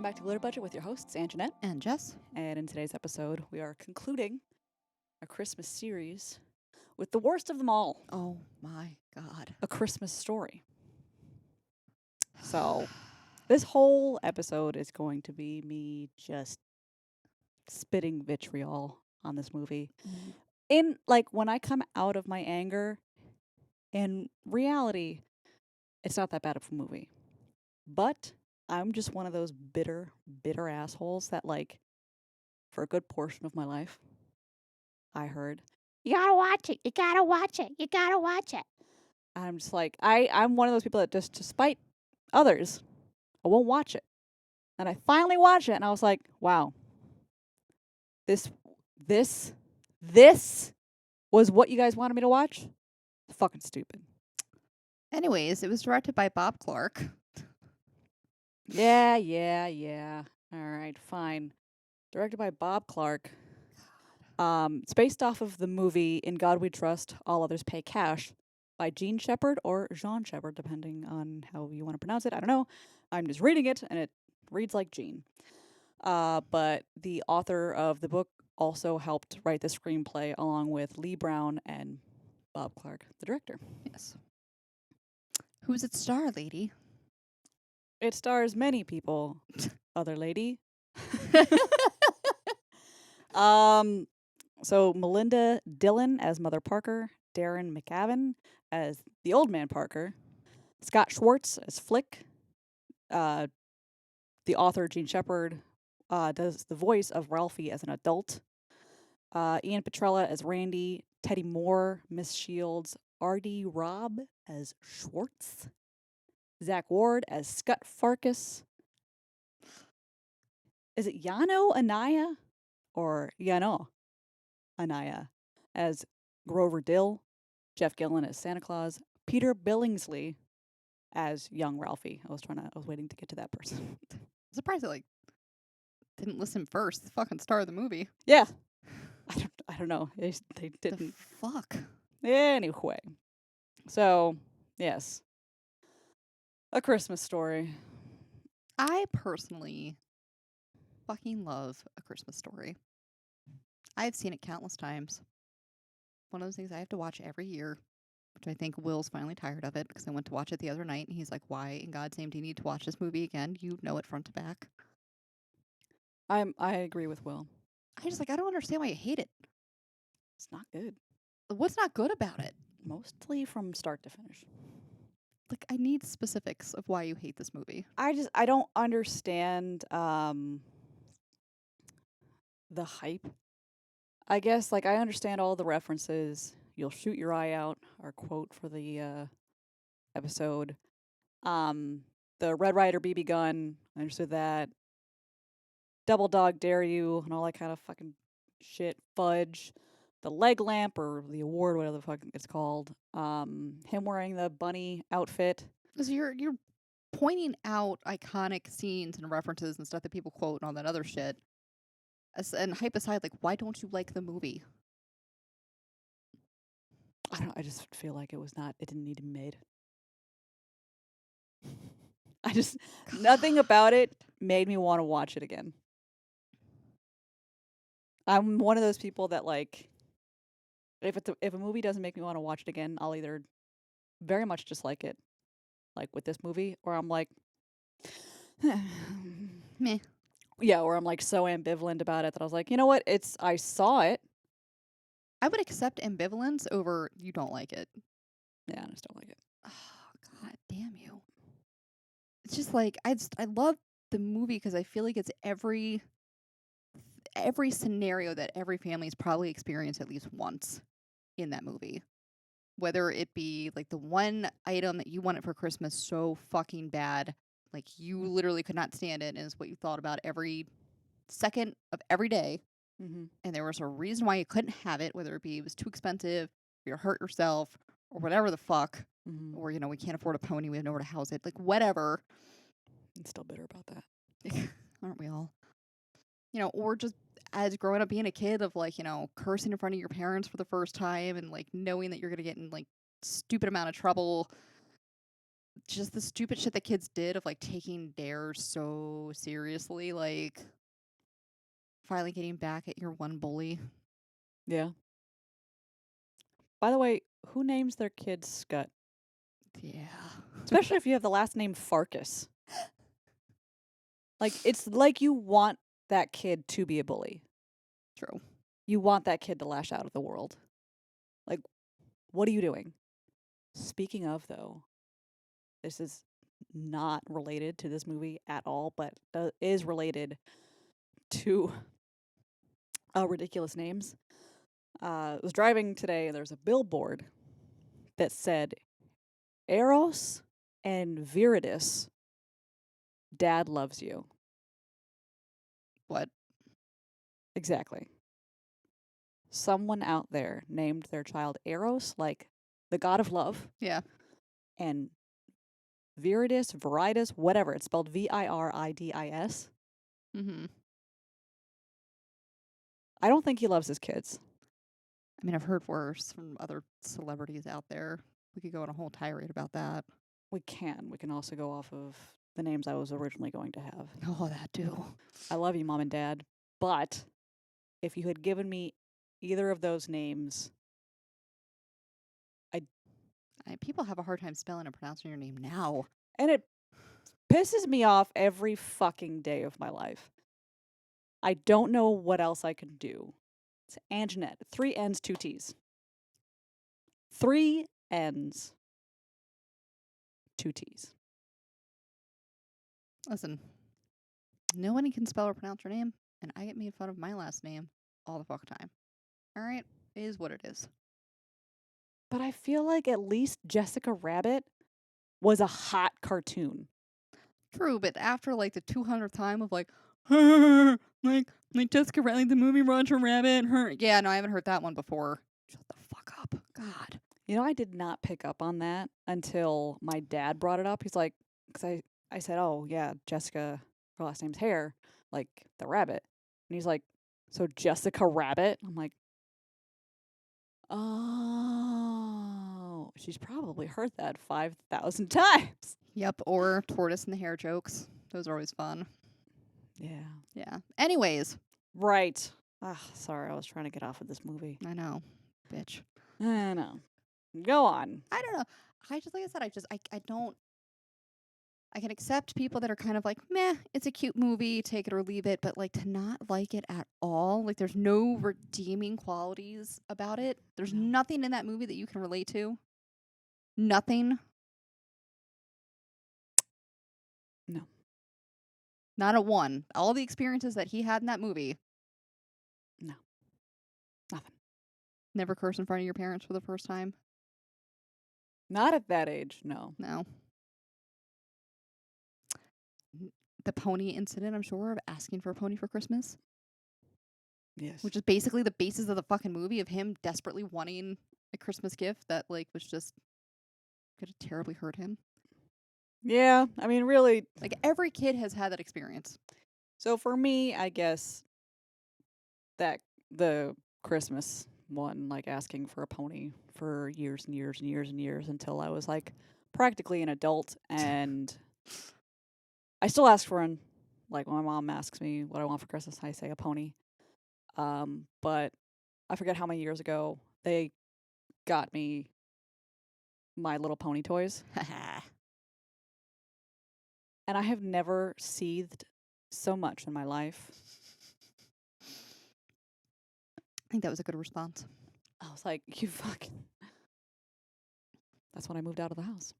Welcome back to Glitter Budget with your hosts, Anjannette. And Jess. And in today's episode, we are concluding a Christmas series with the worst of them all, Oh my God. A Christmas Story. So, this whole episode is going to be me just spitting vitriol on this movie. In, when I come out of my anger, in reality, it's not that bad of a movie. But I'm just one of those bitter assholes that, for a good portion of my life, I heard, you gotta watch it, you gotta watch it, you gotta watch it. And I'm just like, I'm one of those people that just, to spite others, I won't watch it. And I finally watched it, and I was like, wow, this was what you guys wanted me to watch? It's fucking stupid. Anyways, it was directed by Bob Clark. Yeah. All right, fine. Directed by Bob Clark. It's based off of the movie In God We Trust, All Others Pay Cash by Jean Shepherd or Jean Shepherd, depending on how you want to pronounce it. I don't know. I'm just reading it, and it reads like Jean. But the author of the book also helped write the screenplay along with Lee Brown and Bob Clark, the director. Yes. Who's its star, lady? It stars many people, other lady. So Melinda Dillon as Mother Parker, Darren McAvan as the Old Man Parker, Scott Schwartz as Flick. The author, Jean Shepherd, does the voice of Ralphie as an adult. Ian Petrella as Randy, Teddy Moore, Miss Shields, R.D. Robb as Schwartz, Zach Ward as Scott Farkas. Is it Yano Anaya or Yano Anaya as Grover Dill, Jeff Gillen as Santa Claus, Peter Billingsley as young Ralphie. I was waiting to get to that person. I'm surprised it didn't listen first. The fucking star of the movie. Yeah. I don't know. They didn't. The fuck. Anyway. So, yes. A Christmas Story. I personally fucking love A Christmas Story. I've seen it countless times. One of those things I have to watch every year, which I think Will's finally tired of it because I went to watch it the other night and he's like, why in God's name do you need to watch this movie again? You know it front to back. I agree with Will. I don't understand why you hate it. It's not good. What's not good about it? Mostly from start to finish. I need specifics of why you hate this movie. I don't understand the hype. I guess I understand all the references. You'll shoot your eye out, our quote for the episode. The Red Ryder BB gun, I understood that. Double Dog Dare You and all that kind of fucking shit. Fudge. The leg lamp or the award, whatever the fuck it's called. Him wearing the bunny outfit. Because you're pointing out iconic scenes and references and stuff that people quote and all that other shit. And hype aside, why don't you like the movie? I don't know. I just feel like it didn't need to be made. Nothing about it made me want to watch it again. I'm one of those people that if a movie doesn't make me want to watch it again, I'll either very much dislike it, like with this movie, or I'm like, meh. Yeah, or I'm so ambivalent about it that I was like, you know what? I saw it. I would accept ambivalence over you don't like it. Yeah, I just don't like it. Oh, God damn you. It's just I love the movie because I feel like it's every scenario that every family's probably experienced at least once in that movie. Whether it be the one item that you wanted for Christmas so fucking bad, you literally could not stand it, and it's what you thought about every second of every day. Mm-hmm. And there was a reason why you couldn't have it, whether it was too expensive, or you hurt yourself, or whatever the fuck. Mm-hmm. Or, we can't afford a pony, we have nowhere to house it. Whatever. I'm still bitter about that. Aren't we all? Or just as growing up being a kid of cursing in front of your parents for the first time and knowing that you're going to get in stupid amount of trouble just the stupid shit that kids did of like taking dares so seriously, like finally getting back at your one bully. Yeah. By the way, who names their kid Scut? Yeah. Especially if you have the last name Farkas. Like, it's like you want that kid to be a bully. True. You want that kid to lash out at the world. Like, what are you doing? Speaking of, though, this is not related to this movie at all, but is related to ridiculous names. I was driving today, and there's a billboard that said, Eros and Viridis, Dad loves you. What? Exactly. Someone out there named their child Eros, like the god of love, Yeah. and Viridis, whatever. It's spelled Viridis. Mm-hmm. I don't think he loves his kids. I mean, I've heard worse from other celebrities out there. We could go on a whole tirade about that. We can. We can also go off of the names I was originally going to have. Oh, that too. I love you, Mom and Dad. But if you had given me either of those names, People have a hard time spelling and pronouncing your name now. and it pisses me off every fucking day of my life. I don't know what else I can do. It's Anjannette. 3 N's, 2 T's. 3 N's, 2 T's. Listen, nobody can spell or pronounce your name, and I get made fun of my last name all the fuck time. All right? It is what it is. But I feel like at least Jessica Rabbit was a hot cartoon. True, but after like the 200th time of like, like Jessica Rabbit, like the movie Roger Rabbit, yeah, no, I haven't heard that one before. Shut the fuck up, God. You know, I did not pick up on that until my dad brought it up. He's like, because I said, oh, yeah, Jessica, her last name's Hare, like the rabbit. And he's like, so Jessica Rabbit? I'm like, oh, she's probably heard that 5,000 times. Yep, or tortoise and the hare jokes. Those are always fun. Yeah. Yeah. Anyways, Right. Ah, sorry, I was trying to get off of this movie. I know, bitch. I know. Go on. I don't know. I just, like I said, I don't. I can accept people that are kind of like, meh, it's a cute movie, take it or leave it, but like to not like it at all, like there's no redeeming qualities about it. There's No. nothing in that movie that you can relate to. Nothing. No. Not a one. All the experiences that he had in that movie. No. Nothing. Never curse in front of your parents for the first time. Not at that age, no. No. The pony incident, I'm sure, of asking for a pony for Christmas. Yes. Which is basically the basis of the fucking movie, of him desperately wanting a Christmas gift that like was just could have terribly hurt him. Yeah, I mean, really. Like every kid has had that experience. So for me, I guess that the Christmas one, like asking for a pony for years and years and years and years until I was like practically an adult, and I still ask for one. Like when my mom asks me what I want for Christmas, I say a pony. But I forget how many years ago they got me My Little Pony toys, and I have never seethed so much in my life. I think that was a good response. I was like, you fucking. That's when I moved out of the house.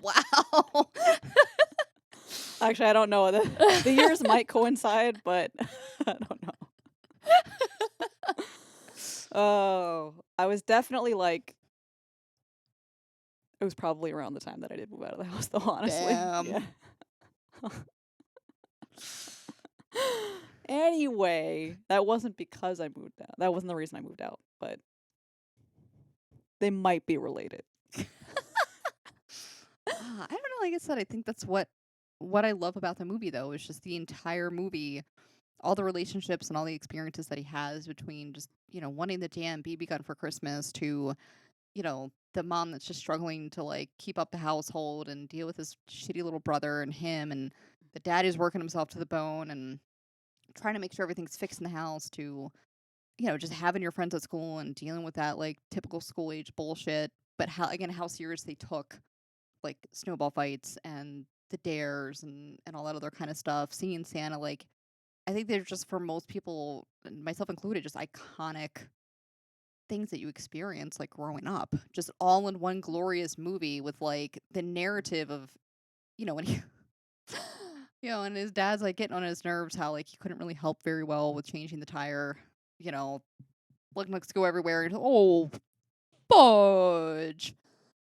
Wow. Actually, I don't know. The years might coincide, but I don't know. Oh, I was definitely like. It was probably around the time that I did move out of the house, though, honestly. Damn. Yeah. Anyway, that wasn't because I moved out. That wasn't the reason I moved out, but they might be related. I don't know. Like I said, I think that's what I love about the movie, though, is just the entire movie, all the relationships and all the experiences that he has between just, wanting the damn BB gun for Christmas to, the the mom that's just struggling to like keep up the household and deal with his shitty little brother and him, and the dad is working himself to the bone and trying to make sure everything's fixed in the house, to just having your friends at school and dealing with that like typical school age bullshit. But how serious they took like snowball fights and the dares and all that other kind of stuff. Seeing Santa, like, I think they're just, for most people, and myself included, just iconic things that you experience like growing up, just all in one glorious movie with like the narrative of, when he and his dad's like getting on his nerves, how like he couldn't really help very well with changing the tire, you know let's go everywhere, and oh fudge,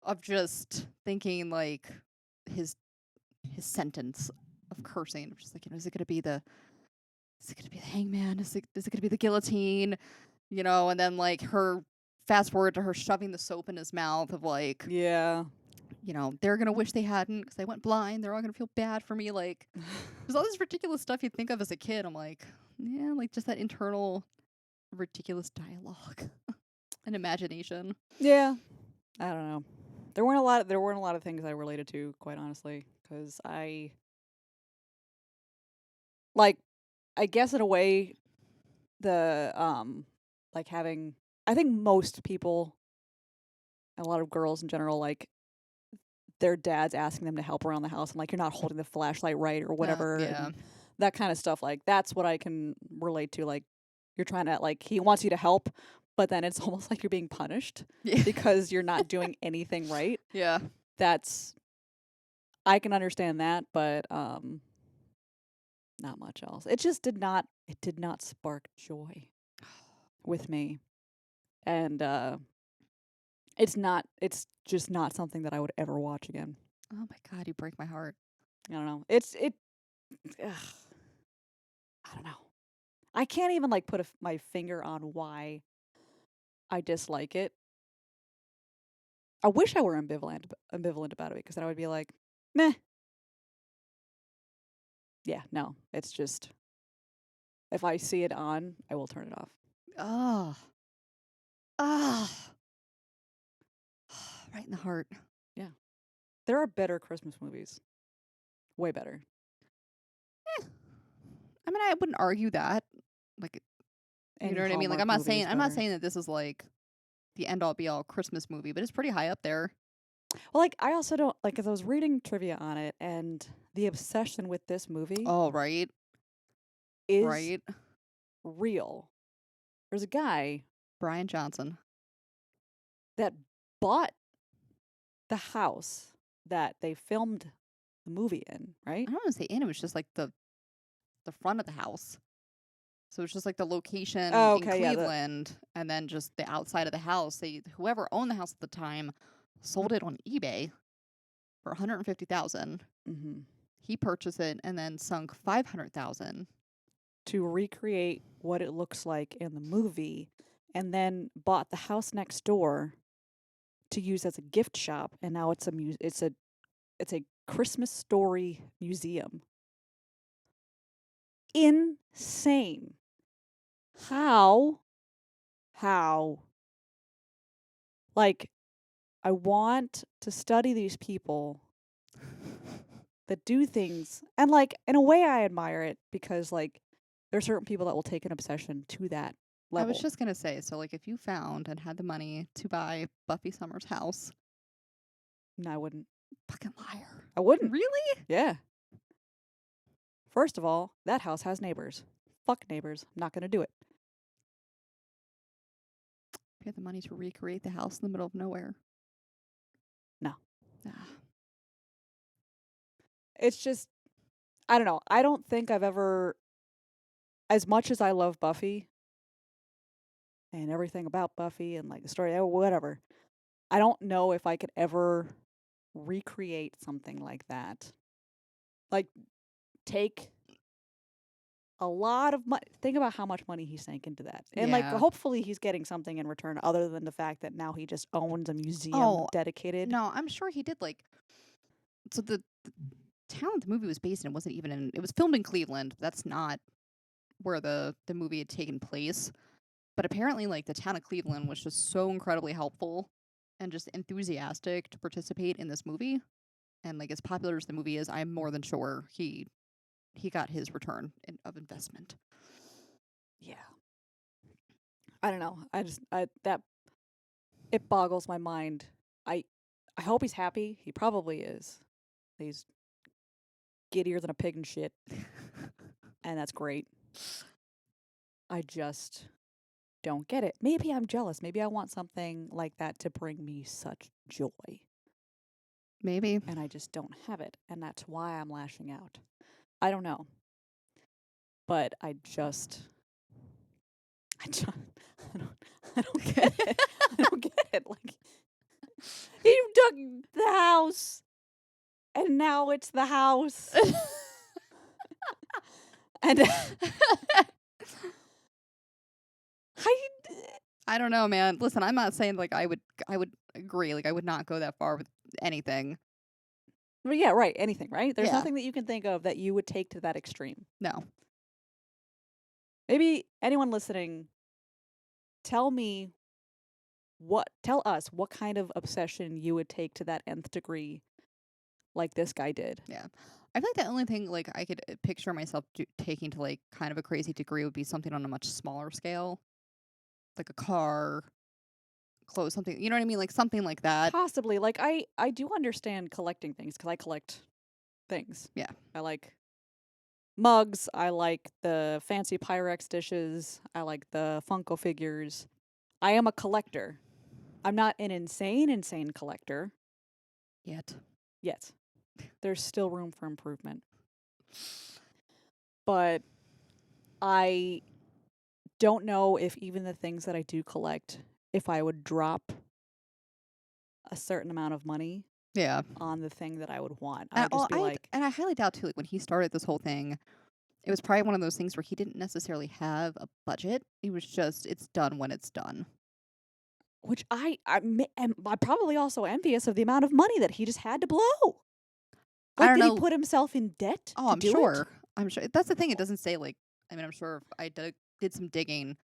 of just thinking like his sentence of cursing. I'm just like, is it gonna be the hangman? Is it gonna be the guillotine? And then like her, fast forward to her shoving the soap in his mouth, of like, Yeah. they're gonna wish they hadn't because they went blind. They're all gonna feel bad for me. Like, there's all this ridiculous stuff you think of as a kid. I'm like, yeah, like just that internal ridiculous dialogue and imagination. Yeah. I don't know. There weren't a lot of things I related to, quite honestly, because like I guess in a way the like having I think most people, a lot of girls in general, like their dads asking them to help around the house, and like you're not holding the flashlight right or whatever, Yeah. and that kind of stuff. Like that's what I can relate to. Like you're trying to, like, he wants you to help, but then it's almost like you're being punished Yeah. because you're not doing anything right. Yeah. That's I can understand that, but not much else. It did not spark joy with me. And it's just not something that I would ever watch again. Oh my god, you break my heart. I don't know. Ugh, I don't know. I can't even like put my finger on why I dislike it. I wish I were ambivalent about it, because then I would be like, meh. Yeah, no. It's just, if I see it on, I will turn it off. Oh. Ah. Right in the heart. Yeah. There are better Christmas movies. Way better. I mean, I wouldn't argue that. Like, you Any know what I mean? Like, Hallmark movie is I'm not better. saying that this is like the end all be all Christmas movie, but it's pretty high up there. Well, like, I also don't, like, 'cause I was reading trivia on it, and the obsession with this movie Oh, right. is Right. real. There's a guy Brian Johnson. that bought the house that they filmed the movie in, right? I don't want to say in, it was just like the front of the house. So it's just like the location Oh, in okay, yeah. Cleveland, and then just the outside of the house. Whoever owned the house at the time sold it on eBay for 150,000. Mm-hmm. He purchased it and then sunk 500,000. To recreate what it looks like in the movie, and then bought the house next door to use as a gift shop, and now it's a Christmas story museum. Insane. How? Like, I want to study these people that do things, and like, in a way I admire it, because like there's certain people that will take an obsession to that I was level. just gonna say, so like if you found and had the money to buy Buffy Summers' house, No, I wouldn't. fucking liar. I wouldn't. Really? Yeah. First of all, that house has neighbors. Fuck neighbors. I'm not gonna do it. If you had the money to recreate the house in the middle of nowhere. No. Ah. It's just, I don't know. I don't think I've ever, as much as I love Buffy and everything about Buffy and like the story, whatever, I don't know if I could ever recreate something like that. Like, take a lot of money. Think about how much money he sank into that. And like, Yeah. hopefully he's getting something in return other than the fact that now he just owns a museum Oh, dedicated. no, I'm sure he did like. So the town the movie was based in wasn't even in. It was filmed in Cleveland. That's not where the movie had taken place. But apparently, like the town of Cleveland was just so incredibly helpful and just enthusiastic to participate in this movie. And like as popular as the movie is, I'm more than sure he got his return of investment. Yeah. I don't know. It boggles my mind. I I hope he's happy. He probably is. He's giddier than a pig in shit, and that's great. I just don't get it. Maybe I'm jealous. Maybe I want something like that to bring me such joy, Maybe. and I just don't have it, and that's why I'm lashing out. I don't know, but I don't, I don't get it. I don't get it. Like, you took the house, and now it's the house, and I don't know, man. Listen, I'm not saying like I would agree. Like I would not go that far with anything. well, yeah, right. Anything, right? There's Yeah. nothing that you can think of that you would take to that extreme. No. Maybe anyone listening, tell us what kind of obsession you would take to that nth degree, like this guy did. Yeah. I feel like the only thing like I could picture myself taking to like kind of a crazy degree would be something on a much smaller scale, like a car, clothes, something. You know what I mean? Like something like that. Possibly, like I do understand collecting things because I collect things. Yeah. I like mugs. I like the fancy Pyrex dishes. I like the Funko figures. I am a collector. I'm not an insane collector Yet. yet. There's still room for improvement. But I don't know if even the things that I do collect, if I would drop a certain amount of money Yeah. on the thing that I would want. And, I'd just be like, and I highly doubt too. Like when he started this whole thing, it was probably one of those things where he didn't necessarily have a budget. It was just it's done when it's done. which I'm probably also envious of the amount of money that he just had to blow. I Like, don't did he know. put himself in debt Oh, to I'm do sure. it? I'm sure. That's the thing. It doesn't say like. I mean, I'm sure if I did some digging,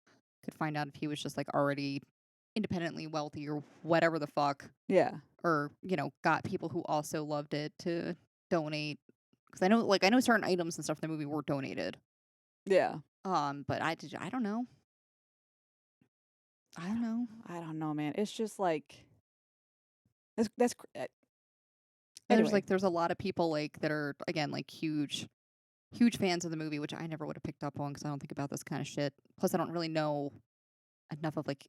could find out if he was just like already independently wealthy or whatever the fuck, Yeah. or got people who also loved it to donate. Because I know certain items and stuff in the movie were donated. Yeah. But I don't know. I don't know. I don't know, man. It's just like And anyway. there's a lot of people like that are again like huge fans of the movie, which I never would have picked up on because I don't think about this kind of shit. Plus, I don't really know enough of like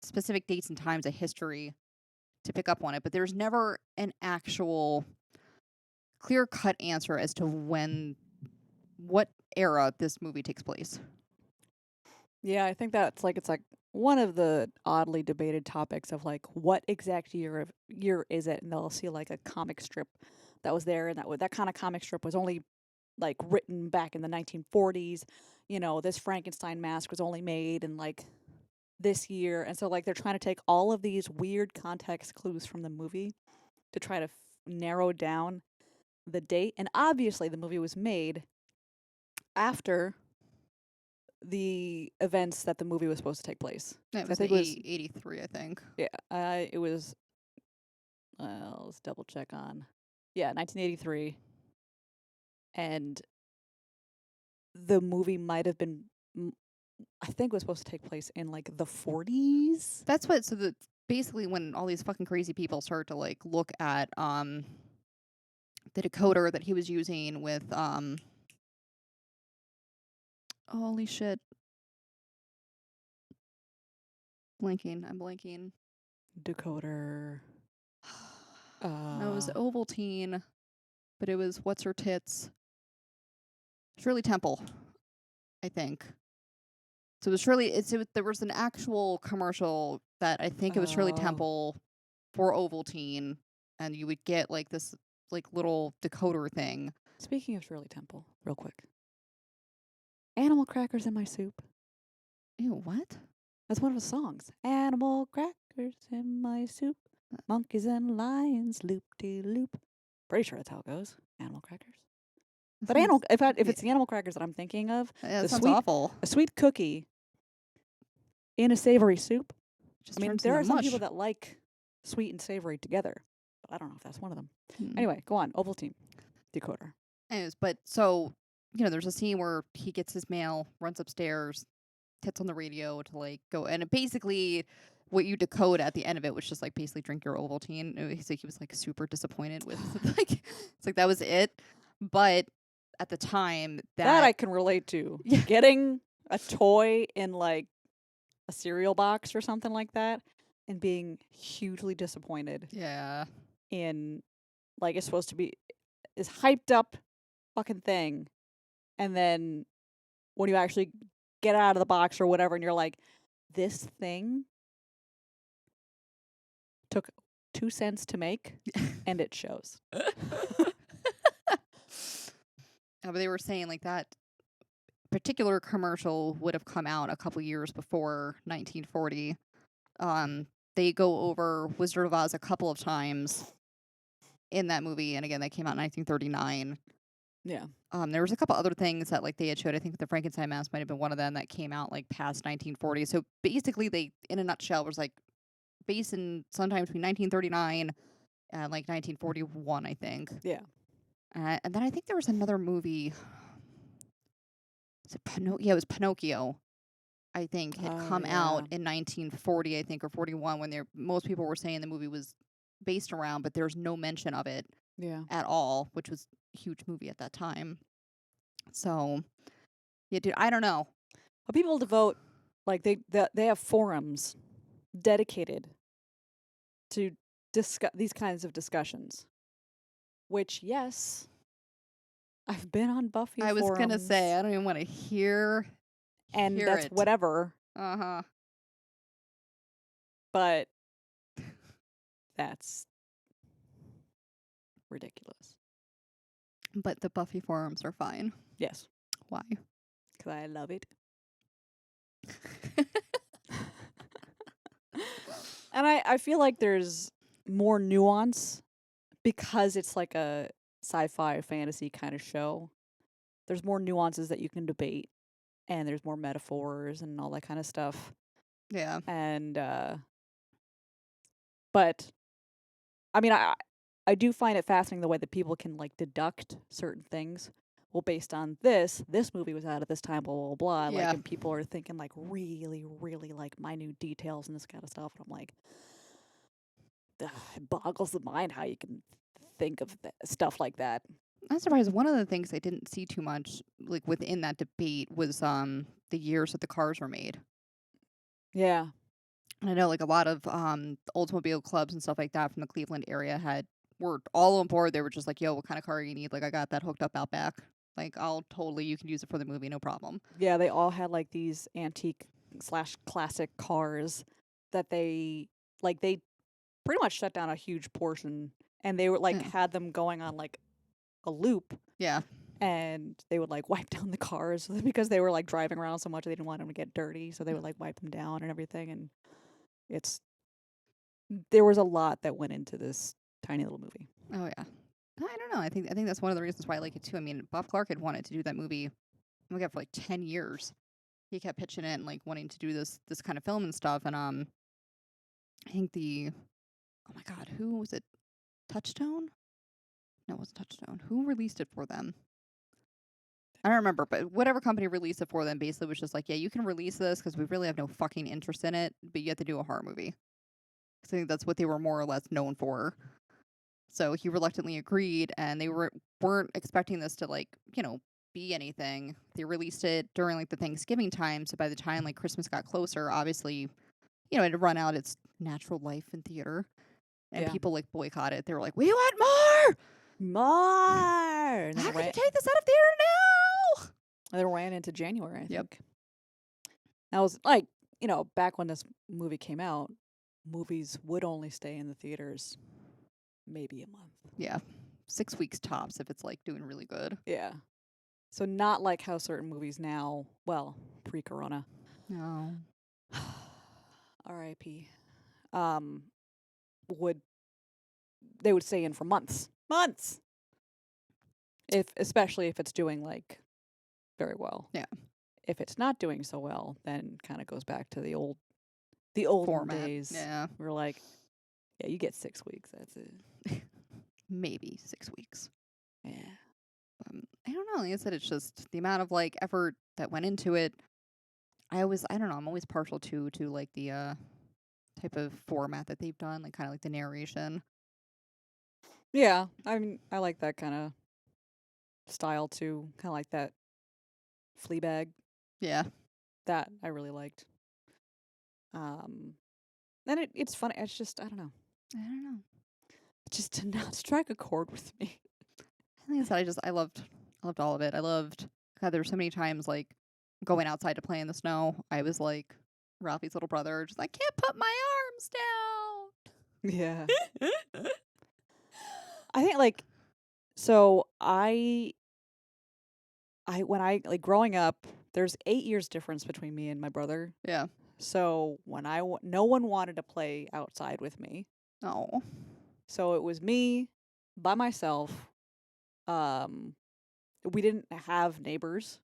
specific dates and times of history to pick up on it. But there's never an actual clear cut answer as to what era this movie takes place. Yeah, I think that's like it's like one of the oddly debated topics of like what exact year is it, and they'll see like a comic strip that was there, and that kind of comic strip was only like written back in the 1940s. This Frankenstein mask was only made in like this year, and so like they're trying to take all of these weird context clues from the movie to try to narrow down the date. And obviously, the movie was made after the events that the movie was supposed to take place. It I was think it was 83, I think. yeah. It was. Let's double check on. Yeah, 1983, and the movie might have been. I think was supposed to take place in like the 40s. That's what. So basically when all these fucking crazy people start to like look at the decoder that he was using with holy shit. I'm blanking. Decoder. No, it was Ovaltine, but it was what's her tits? Shirley Temple, I think. So it was Shirley. There was an actual commercial that I think it was Shirley Temple for Ovaltine, and you would get like this like little decoder thing. Speaking of Shirley Temple, real quick. Animal crackers in my soup. Ew, what? That's one of the songs. Animal crackers in my soup. Monkeys and lions loop-de-loop. Pretty sure that's how it goes. Animal crackers. But if it's the animal crackers that I'm thinking of, that sounds awful. A sweet cookie in a savory soup. Just I mean, turns there into are some people mush. that like sweet and savory together, but I don't know if that's one of them. Hmm. Anyway, go on. Ovaltine decoder. Anyways, but so, there's a scene where he gets his mail, runs upstairs, hits on the radio to like go, and it basically what you decode at the end of it was just like basically drink your Ovaltine. He was like super disappointed with like it's like that was it. But at the time That I that can relate to. yeah Getting a toy in like a cereal box or something like that and being hugely disappointed yeah in like it's supposed to be this hyped up fucking thing, and then when you actually get it out of the box or whatever and you're like, this thing took 2 cents to make and it shows. but they were saying like that particular commercial would have come out a couple years before 1940. They go over Wizard of Oz a couple of times in that movie, and again, that came out in 1939. Yeah. There was a couple other things that like they had showed. I think the Frankenstein mask might have been one of them that came out like past 1940. So basically, they, in a nutshell, was like based in sometime between 1939 and like 1941, I think. Yeah. And then I think there was another movie. Was it Yeah, it was Pinocchio. I think had Oh, come yeah. out in 1940, I think, or 41, when most people were saying the movie was based around, but there's no mention of it Yeah. at all, which was a huge movie at that time. So, yeah, dude, I don't know. But people devote like they have forums dedicated to discuss these kinds of discussions. Which, yes, I've been on Buffy I was gonna say, forums, I don't even want to hear and hear that's it. whatever, Uh-huh. but that's ridiculous. But the Buffy forums are fine. Yes, Why? because I love it. And I feel like there's more nuance because it's like a sci-fi fantasy kind of show. There's more nuances that you can debate, and there's more metaphors and all that kind of stuff. Yeah. And but I mean, I do find it fascinating the way that people can like deduct certain things. Well, based on this movie was out at this time, blah blah blah. Like, Yeah. and people are thinking like really, really like minute details and this kind of stuff. And I'm like, it boggles the mind how you can think of stuff like that. I'm surprised. One of the things I didn't see too much, like within that debate, was the years that the cars were made. Yeah, And I know like a lot of Oldsmobile clubs and stuff like that from the Cleveland area were all on board. They were just like, "Yo, what kind of car you need? Like, I got that hooked up out back. Like, you can use it for the movie, no problem." yeah. They all had like these antique slash classic cars that they pretty much shut down a huge portion, and they were like Yeah. had them going on like a loop, Yeah. and they would like wipe down the cars because they were like driving around so much they didn't want them to get dirty, so they would like wipe them down and everything. And it's there was a lot that went into this tiny little movie. Oh yeah. I don't know. I think that's one of the reasons why I like it too. I mean, Bob Clark had wanted to do that movie. Oh my god, for like 10 years. He kept pitching it and like wanting to do this kind of film and stuff. And I think oh my god, who was it? Touchstone? No, it wasn't Touchstone. Who released it for them? I don't remember, but whatever company released it for them basically was just like, yeah, you can release this because we really have no fucking interest in it, but you have to do a horror movie. 'Cause I think that's what they were more or less known for. So he reluctantly agreed, and they weren't expecting this to like be anything. They released it during like the Thanksgiving time, so by the time like Christmas got closer, obviously it had run out its natural life in theater, and Yeah. people like boycotted. They were like, "We want more! More. And How then can you ran, take this out of theater now?" and then ran into January, I Yep. think. That was like, back when this movie came out, movies would only stay in the theaters maybe a month. Yeah, 6 weeks tops if it's like doing really good. Yeah. So not like how certain movies now, well, pre-corona, No. R.I.P. Would they would stay in for months, especially if it's doing like very well. Yeah. If it's not doing so well, then kind of goes back to the old The olden format. days. Yeah. We were like, yeah, you get 6 weeks. That's it. Maybe 6 weeks. Yeah. I don't know. Like I said, it's just the amount of like effort that went into it. I don't know. I'm always partial to like the type of format that they've done, like kind of like the narration. Yeah. I mean, I like that kind of style too. Kind of like that Fleabag. Yeah. That I really liked. And it's funny. It's just, I don't know. I don't know. It just did not strike a chord with me. Like I said, I loved all of it. I loved. God, there were so many times like going outside to play in the snow. I was like Ralphie's little brother, just I can't put my arms Yeah. down. I think like so when I like growing up, there's 8 years difference between me and my brother. Yeah. So when no one wanted to play outside with me. Oh. So it was me by myself. We didn't have neighbors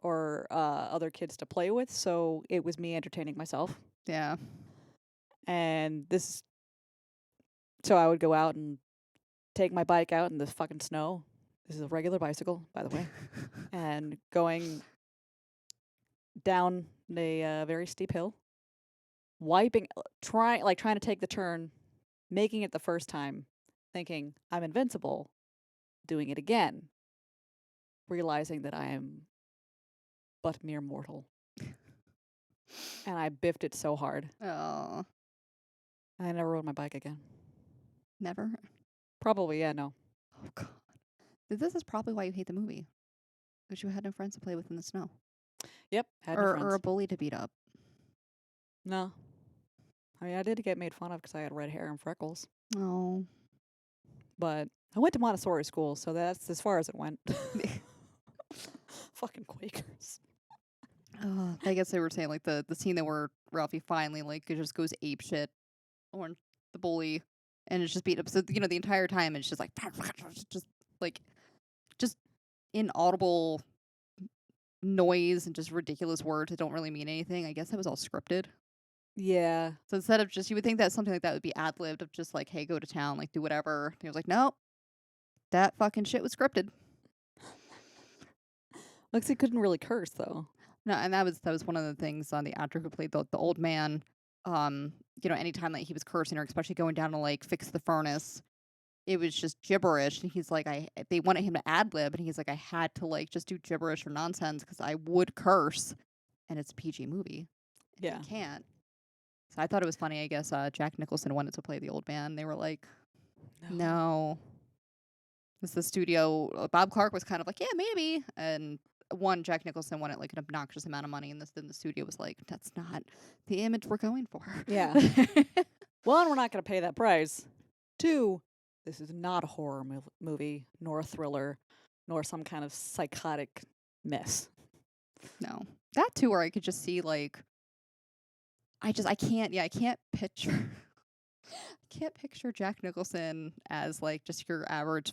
or other kids to play with, so it was me entertaining myself. Yeah. And so I would go out and take my bike out in the fucking snow. This is a regular bicycle, by the way. And going down a very steep hill, trying to take the turn, making it the first time, thinking I'm invincible, doing it again, realizing that I am but mere mortal. And I biffed it so hard. Oh. I never rode my bike again. Never. Probably, yeah, no. Oh God. This is probably why you hate the movie, because you had no friends to play with in the snow, Yep, had no friends. or a bully to beat up. No. I mean, I did get made fun of because I had red hair and freckles. Oh. But I went to Montessori school, so that's as far as it went. Fucking Quakers. I guess they were saying like the scene that where Ralphie finally like just goes ape shit on the bully, and it's just beat up. So the entire time it's just like just like just inaudible noise and just ridiculous words that don't really mean anything. I guess that was all scripted. Yeah. So instead of just, you would think that something like that would be ad libbed of just like, hey, go to town, like do whatever. He was like, nope, that fucking shit was scripted. Looks he couldn't really curse though. No, and that was one of the things on the actor who played the old man. Anytime that he was cursing or especially going down to like fix the furnace, it was just gibberish. And he's like, they wanted him to ad lib, and he's like, I had to like just do gibberish or nonsense because I would curse, and it's a PG movie. Yeah. You can't. So I thought it was funny. I guess Jack Nicholson wanted to play the old man. They were like, no. It's the studio. Bob Clark was kind of like, yeah, maybe. And Jack Nicholson wanted like an obnoxious amount of money, and then the studio was like, that's not the image we're going for. Yeah. One, we're not going to pay that price. Two, this is not a horror movie, nor a thriller, nor some kind of psychotic mess. No. That too, where I could just see like, I can't picture. Can't picture Jack Nicholson as like just your average,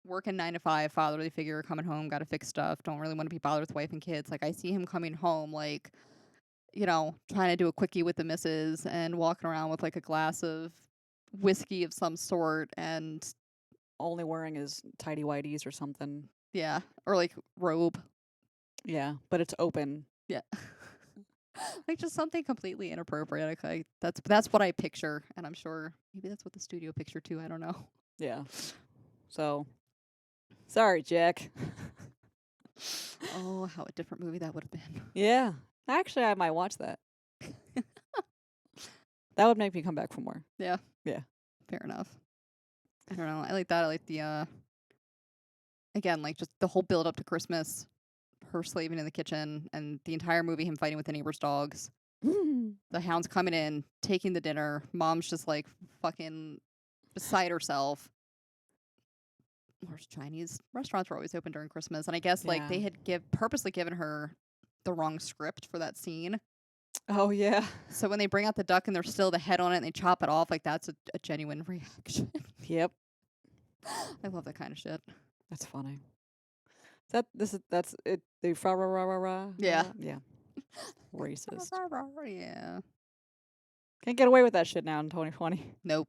working 9 to 5 fatherly figure, coming home, got to fix stuff, don't really want to be bothered with wife and kids. Like I see him coming home like, trying to do a quickie with the missus and walking around with like a glass of whiskey of some sort, and only wearing his tidy whities or something. Yeah, or like robe. Yeah, but it's open. Yeah. Like just something completely inappropriate. Okay, that's what I picture, and I'm sure maybe that's what the studio picture too. I don't know. Yeah. So, sorry, Jack. Oh, how a different movie that would have been. Yeah. Actually, I might watch that. That would make me come back for more. Yeah. Yeah. Fair enough. I don't know. I like that. I like the again, like just the whole build up to Christmas, her slaving in the kitchen, and the entire movie him fighting with the neighbor's dogs. The hound's coming in, taking the dinner. Mom's just like fucking beside herself. Where's Chinese restaurants were always open during Christmas, and I guess like they had purposely given her the wrong script for that scene. Oh yeah. So when they bring out the duck and there's still the head on it and they chop it off, like that's a genuine reaction. Yep. I love that kind of shit. That's funny. That's it. The fra ra ra ra ra. Yeah. Yeah. Racist. Yeah. Can't get away with that shit now in 2020. Nope.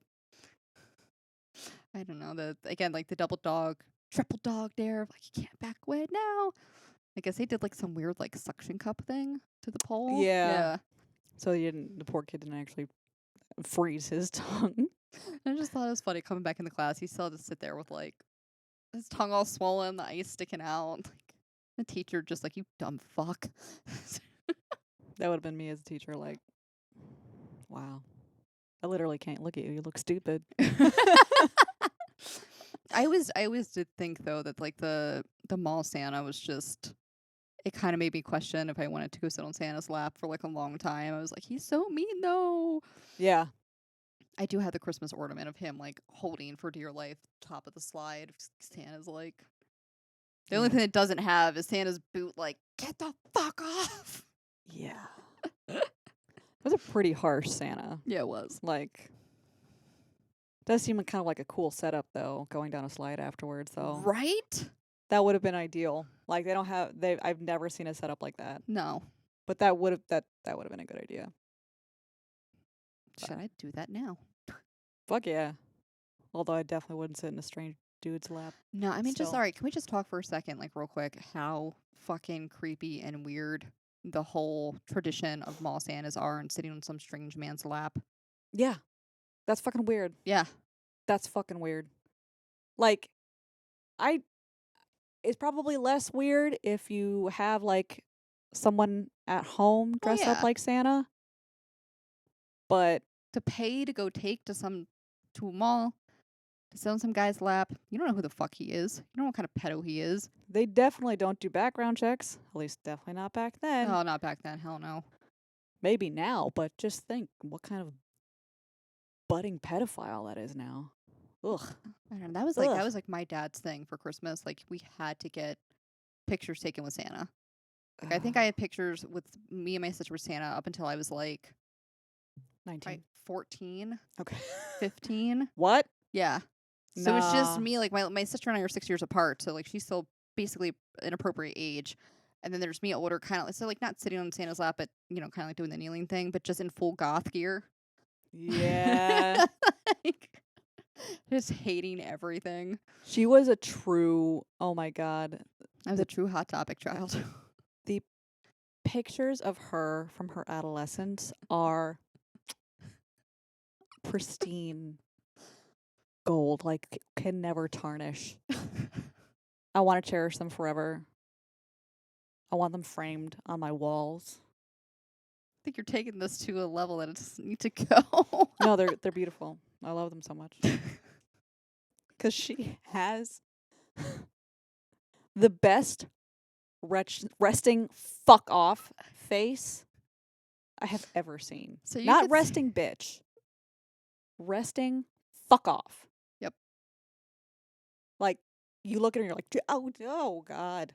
I don't know. Again, like the double dog, triple dog dare. Like you can't back away now. I guess they did like some weird like suction cup thing to the pole. Yeah. Yeah. So the poor kid didn't actually freeze his tongue. I just thought it was funny coming back in the class. He still had to sit there with like his tongue all swollen, the ice sticking out. Like the teacher just like, you dumb fuck. That would have been me as a teacher. Like, wow, I literally can't look at you. You look stupid. I always did think though that like the mall Santa was just, it kind of made me question if I wanted to go sit on Santa's lap for like a long time. I was like, he's so mean though. Yeah. I do have the Christmas ornament of him like holding for dear life top of the slide. Santa's like, the only Yeah. thing it doesn't have is Santa's boot. Like, get the fuck off. Yeah. It was a pretty harsh Santa. Yeah, it was. Like, does seem kind of like a cool setup though, going down a slide afterwards though. Right? That would have been ideal. Like they don't have I've never seen a setup like that. No. But that would have been a good idea. Should I do that now? Fuck yeah. Although I definitely wouldn't sit in a strange dude's lap. No, I mean, just Still. alright. Can we just talk for a second, like real quick, how fucking creepy and weird the whole tradition of mall Santas are and sitting on some strange man's lap? Yeah. That's fucking weird. Yeah. That's fucking weird. Like, it's probably less weird if you have like someone at home dressed up yeah. like Santa. But To pay to go take to a mall to sit on some guy's lap, you don't know who the fuck he is. You don't know what kind of pedo he is. they definitely don't do background checks. At least definitely not back then. Oh, not back then. Hell no. Maybe now, but just think what kind of budding pedophile that is now. Ugh. I don't know. That was like my dad's thing for Christmas. Like we had to get pictures taken with Santa. Like I think I had pictures with me and my sister with Santa up until I was like 19. 14, Okay. 15. What? Yeah. So it's just Nah. me. Like my sister and I are 6 years apart. So like she's still basically an appropriate age. And then there's me older, kind of so like not sitting on Santa's lap, but you know, kind of like doing the kneeling thing, but just in full goth gear. Yeah. Like, just hating everything. She was a true, oh my God. I was a true Hot Topic child. The pictures of her from her adolescence are pristine gold, like can never tarnish. I want to cherish them forever. I want them framed on my walls. I think you're taking this to a level that it doesn't need to go. No, they're beautiful. I love them so much. 'Cause she has the best resting fuck off face I have ever seen. So you Not could resting bitch. Resting fuck off. Yep. Like you look at her and you're like, oh God.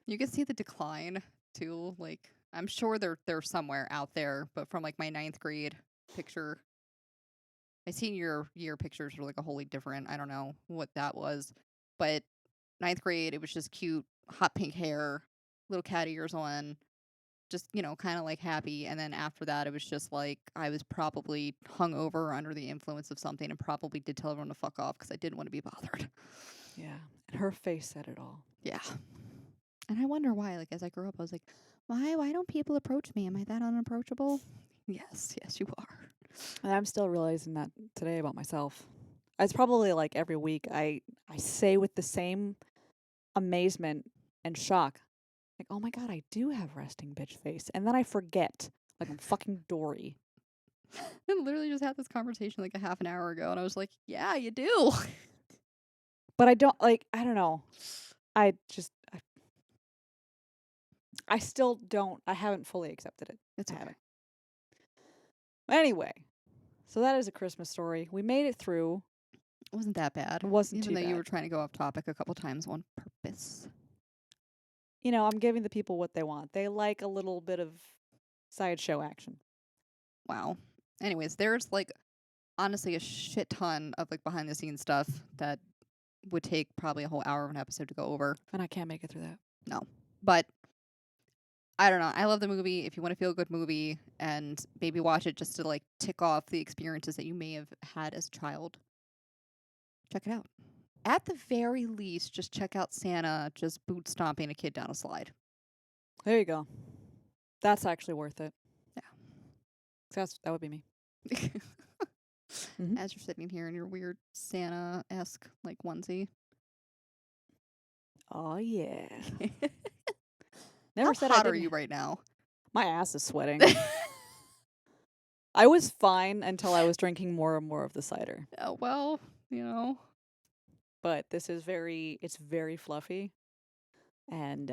You can see the decline too. Like I'm sure they're somewhere out there, but from like my 9th grade picture, my senior year pictures were like a wholly different. I don't know what that was, but 9th grade it was just cute, hot pink hair, little cat ears on, just kind of like happy. And then after that, it was just like I was probably hungover or under the influence of something, and probably did tell everyone to fuck off because I didn't want to be bothered. Yeah. And her face said it all. Yeah. And I wonder why. Like as I grew up, I was like, why don't people approach me? Am I that unapproachable? Yes, you are. And I'm still realizing that today about myself. It's probably like every week I say with the same amazement and shock, like, oh my God, I do have resting bitch face. And then I forget. Like I'm fucking Dory. I literally just had this conversation like a half an hour ago, and I was like, yeah, you do. But I don't I don't know. I still don't. I haven't fully accepted it. It's I okay. haven't. Anyway, so that is a Christmas story. We made it through. It wasn't that bad. It wasn't Even too though bad. you were trying to go off topic a couple times on purpose. You know, I'm giving the people what they want. They like a little bit of sideshow action. Wow. Anyways, there's like honestly a shit ton of like behind the scenes stuff that would take probably a whole hour of an episode to go over. And I can't make it through that. No. But I don't know. I love the movie. If you want to feel a good movie and maybe watch it just to like tick off the experiences that you may have had as a child, check it out. At the very least, just check out Santa just boot stomping a kid down a slide. There you go. That's actually worth it. Yeah. That would be me. Mhm. As you're sitting here in your weird Santa-esque like onesie. Oh yeah. How Never said I hot are didn't. you right now? My ass is sweating. I was fine until I was drinking more and more of the cider. Oh, well, you know. But this is it's very fluffy, and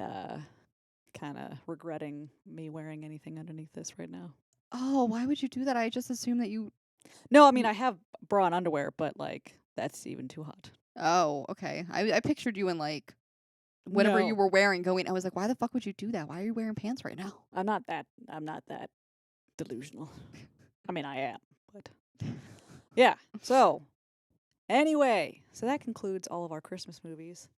kind of regretting me wearing anything underneath this right now. Oh, why would you do that? I just assumed that you. No, I mean I have bra and underwear, but like that's even too hot. Oh, okay. I pictured you in like whatever you No, were wearing going. I was like, why the fuck would you do that? Why are you wearing pants right now? I'm not that delusional. I mean I am, but yeah. So anyway, so that concludes all of our Christmas movies.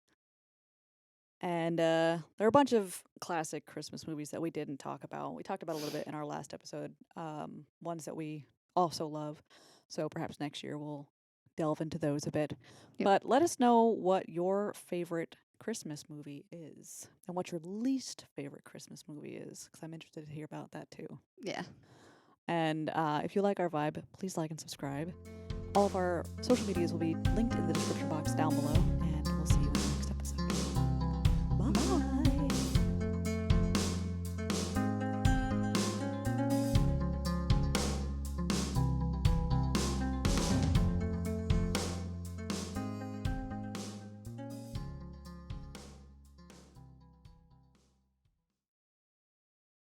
And there are a bunch of classic Christmas movies that we didn't talk about. We talked about a little bit in our last episode, ones that we also love. So perhaps next year we'll delve into those a bit. Yep. But let us know what your favorite Christmas movie is and what your least favorite Christmas movie is, because I'm interested to hear about that too. Yeah. And if you like our vibe, please like and subscribe. All of our social medias will be linked in the description box down below.